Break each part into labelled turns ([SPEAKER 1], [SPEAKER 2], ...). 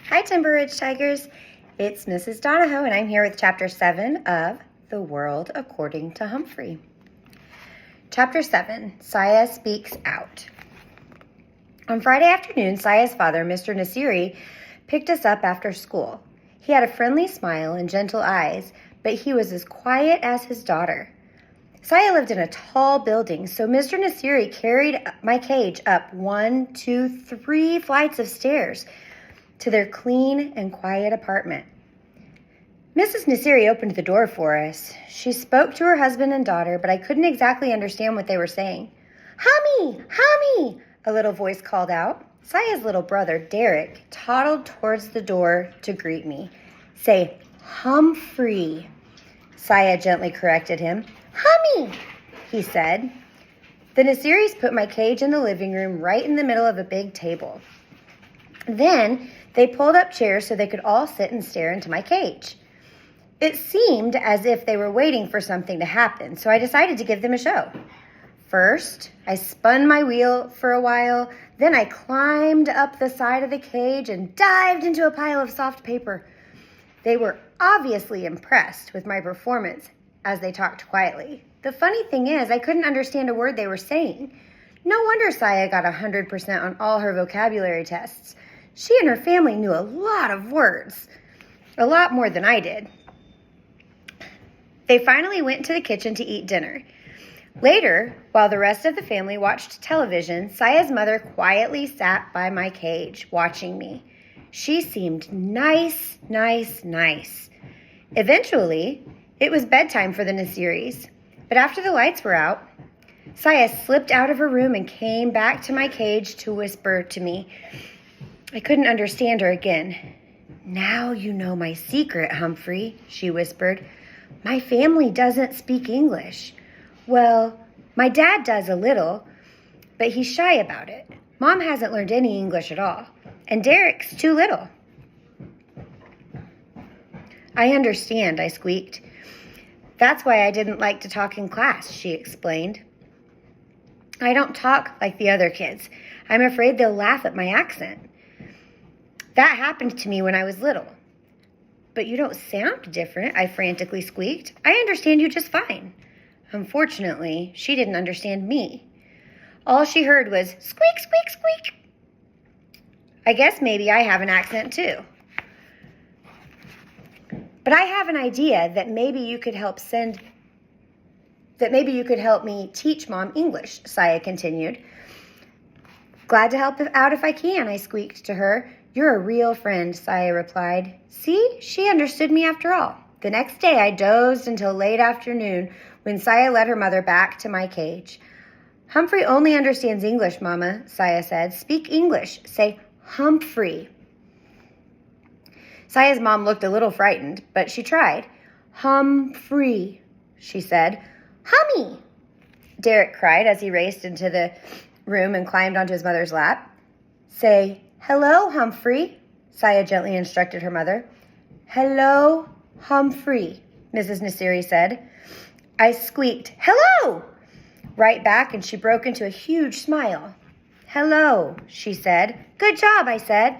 [SPEAKER 1] Hi, Timber Ridge Tigers. It's Mrs. Donahoe, and I'm here with Chapter 7 of The World According to Humphrey. Chapter 7, Saya Speaks Out. On Friday afternoon, Saya's father, Mr. Nasiri, picked us up after school. He had a friendly smile and gentle eyes, but he was as quiet as his daughter. Saya lived in a tall building, so Mr. Nasiri carried my cage up 1, 2, 3 flights of stairs to their clean and quiet apartment. Mrs. Nasiri opened the door for us. She spoke to her husband and daughter, but I couldn't exactly understand what they were saying. "Hummy! Hummy!" a little voice called out. Saya's little brother, Derek, toddled towards the door to greet me. "Say, Humphrey," Saya gently corrected him. "Hummy," he said. The Nasiris put my cage in the living room right in the middle of a big table. Then they pulled up chairs so they could all sit and stare into my cage. It seemed as if they were waiting for something to happen, so I decided to give them a show. First, I spun my wheel for a while, then I climbed up the side of the cage and dived into a pile of soft paper. They were obviously impressed with my performance as they talked quietly. The funny thing is, I couldn't understand a word they were saying. No wonder Saya got 100% on all her vocabulary tests. She and her family knew a lot of words, a lot more than I did. They finally went to the kitchen to eat dinner. Later, while the rest of the family watched television, Saya's mother quietly sat by my cage, watching me. She seemed nice. Eventually, it was bedtime for the Nasiris, but after the lights were out, Saya slipped out of her room and came back to my cage to whisper to me. I couldn't understand her again. "Now you know my secret, Humphrey," she whispered. "My family doesn't speak English. Well, my dad does a little, but he's shy about it. Mom hasn't learned any English at all, and Derek's too little." "I understand," I squeaked. "That's why I didn't like to talk in class," she explained. "I don't talk like the other kids. I'm afraid they'll laugh at my accent. That happened to me when I was little." "But you don't sound different," I frantically squeaked. "I understand you just fine." Unfortunately, she didn't understand me. All she heard was squeak, squeak, squeak. I guess maybe I have an accent too. "But I have an idea that maybe you could help me teach Mom English," Saya continued. "Glad to help out if I can," I squeaked to her. "You're a real friend," Saya replied. See, she understood me after all. The next day, I dozed until late afternoon when Saya led her mother back to my cage. "Humphrey only understands English, Mama," Saya said. "Speak English. Say Humphrey." Saya's mom looked a little frightened, but she tried. "Humphrey," she said. "Hummy," Derek cried as he raced into the room and climbed onto his mother's lap. "Say, hello, Humphrey," Saya gently instructed her mother. "Hello, Humphrey," Mrs. Nasiri said. I squeaked, "Hello!" right back, and she broke into a huge smile. "Hello," she said. "Good job," I said.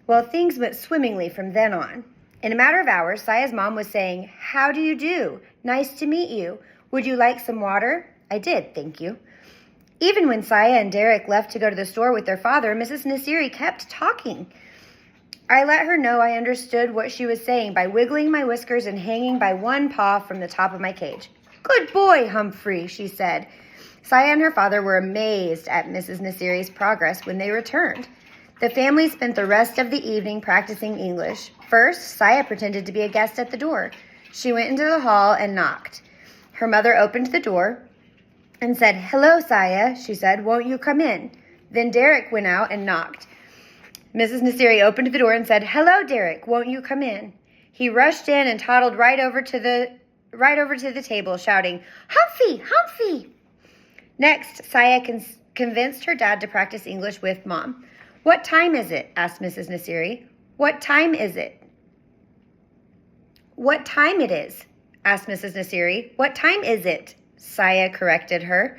[SPEAKER 1] Well, things went swimmingly from then on. In a matter of hours, Saya's mom was saying, "How do you do? Nice to meet you. Would you like some water?" I did, thank you. Even when Saya and Derek left to go to the store with their father, Mrs. Nasiri kept talking. I let her know I understood what she was saying by wiggling my whiskers and hanging by one paw from the top of my cage. "Good boy, Humphrey," she said. Saya and her father were amazed at Mrs. Nasiri's progress when they returned. The family spent the rest of the evening practicing English. First, Saya pretended to be a guest at the door. She went into the hall and knocked. Her mother opened the door and said, "Hello, Saya," she said. "Won't you come in?" Then Derek went out and knocked. Mrs. Nasiri opened the door and said, "Hello, Derek, won't you come in?" He rushed in and toddled right over to the table, shouting, "Humphrey, Humphrey!" Next, Saya convinced her dad to practice English with Mom. "What time is it?" asked Mrs. Nasiri. "What time is it?" "What time it is?" asked Mrs. Nasiri. "What time is it?" Saya corrected her.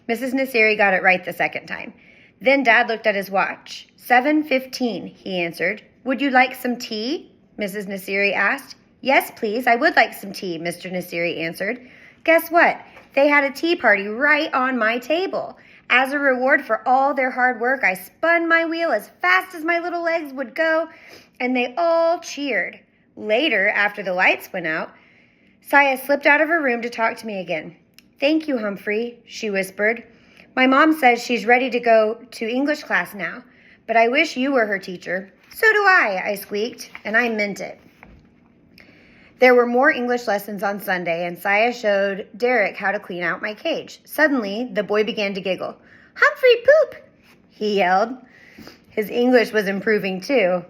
[SPEAKER 1] Mrs. Nasiri got it right the second time. Then Dad looked at his watch. 7:15, he answered. Would you like some tea? Mrs. Nasiri asked. Yes, please, I would like some tea, Mr. Nasiri answered. Guess what? They had a tea party right on my table. As a reward for all their hard work, I spun my wheel as fast as my little legs would go, and they all cheered. Later, after the lights went out, Saya slipped out of her room to talk to me again. Thank you, Humphrey, she whispered. My mom says she's ready to go to English class now, but I wish you were her teacher. So do I squeaked, and I meant it. There were more English lessons on Sunday, and Saya showed Derek how to clean out my cage. Suddenly, the boy began to giggle. Humphrey, poop, he yelled. His English was improving too.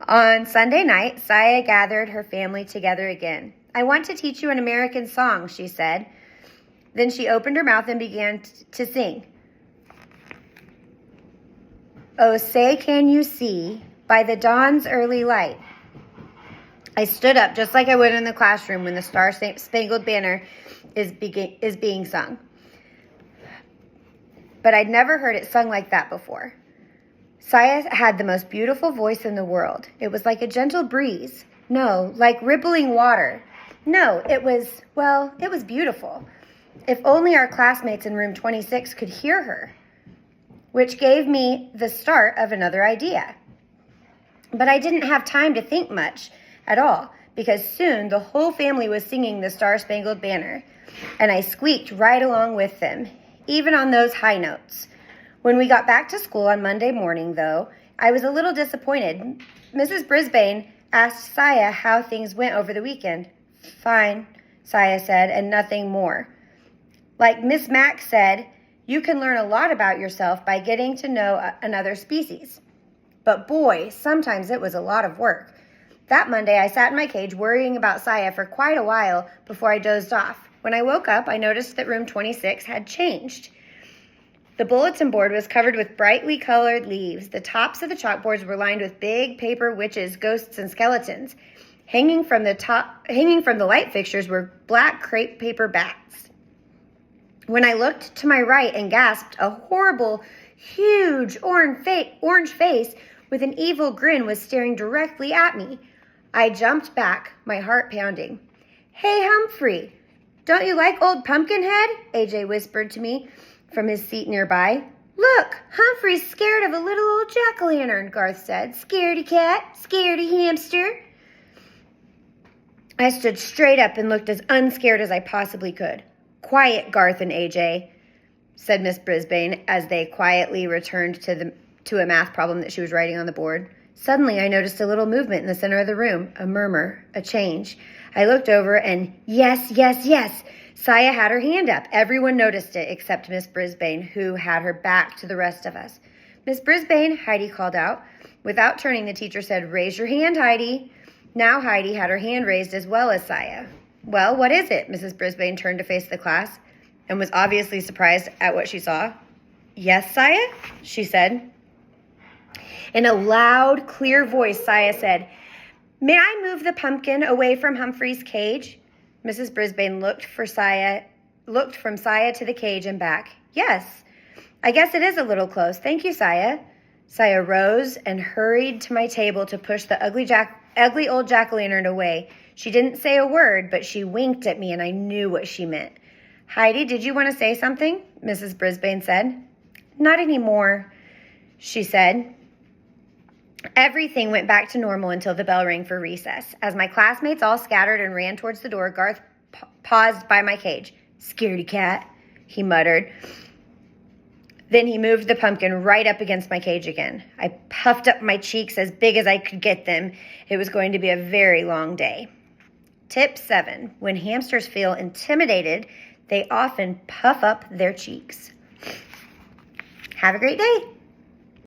[SPEAKER 1] On Sunday night, Saya gathered her family together again. I want to teach you an American song, she said. Then she opened her mouth and began to sing. Oh, say can you see by the dawn's early light. I stood up just like I would in the classroom when the Star-Spangled Banner is being sung. But I'd never heard it sung like that before. Saya had the most beautiful voice in the world. It was like a gentle breeze. No, like rippling water. No, it was beautiful. If only our classmates in room 26 could hear her, which gave me the start of another idea. But I didn't have time to think much at all, because soon the whole family was singing the Star-Spangled Banner, and I squeaked right along with them, even on those high notes. When we got back to school on Monday morning, though, I was a little disappointed. Mrs. Brisbane asked Saya how things went over the weekend. Fine, Saya said, and nothing more. Like Miss Mack said, you can learn a lot about yourself by getting to know another species. But boy, sometimes it was a lot of work. That Monday, I sat in my cage worrying about Saya for quite a while before I dozed off. When I woke up, I noticed that room 26 had changed. The bulletin board was covered with brightly colored leaves. The tops of the chalkboards were lined with big paper witches, ghosts, and skeletons. Hanging from the light fixtures were black crepe paper bats. When I looked to my right and gasped, a horrible, huge orange face with an evil grin was staring directly at me. I jumped back, my heart pounding. Hey, Humphrey, don't you like old Pumpkinhead? AJ whispered to me from his seat nearby. Look, Humphrey's scared of a little old jack-o'-lantern, Garth said. Scaredy cat, scaredy hamster. I stood straight up and looked as unscared as I possibly could. Quiet, Garth and AJ, said Miss Brisbane as they quietly returned to a math problem that she was writing on the board. Suddenly, I noticed a little movement in the center of the room, a murmur, a change. I looked over and yes, yes, yes, Saya had her hand up. Everyone noticed it except Miss Brisbane, who had her back to the rest of us. Miss Brisbane, Heidi called out. Without turning, the teacher said, raise your hand, Heidi. Now Heidi had her hand raised as well as Saya. Well, what is it? Mrs. Brisbane turned to face the class and was obviously surprised at what she saw. Yes, Saya, she said. In a loud, clear voice, Saya said, may I move the pumpkin away from Humphrey's cage? Mrs. Brisbane looked from Saya to the cage and back. Yes, I guess it is a little close. Thank you, Saya. Saya rose and hurried to my table to push the ugly old jack-o'-lantern away. She didn't say a word, but she winked at me, and I knew what she meant. Heidi, did you want to say something? Mrs. Brisbane said. Not anymore, she said. Everything went back to normal until the bell rang for recess. As my classmates all scattered and ran towards the door, Garth paused by my cage. Scaredy cat, he muttered. Then he moved the pumpkin right up against my cage again. I puffed up my cheeks as big as I could get them. It was going to be a very long day. Tip 7. When hamsters feel intimidated, they often puff up their cheeks. Have a great day.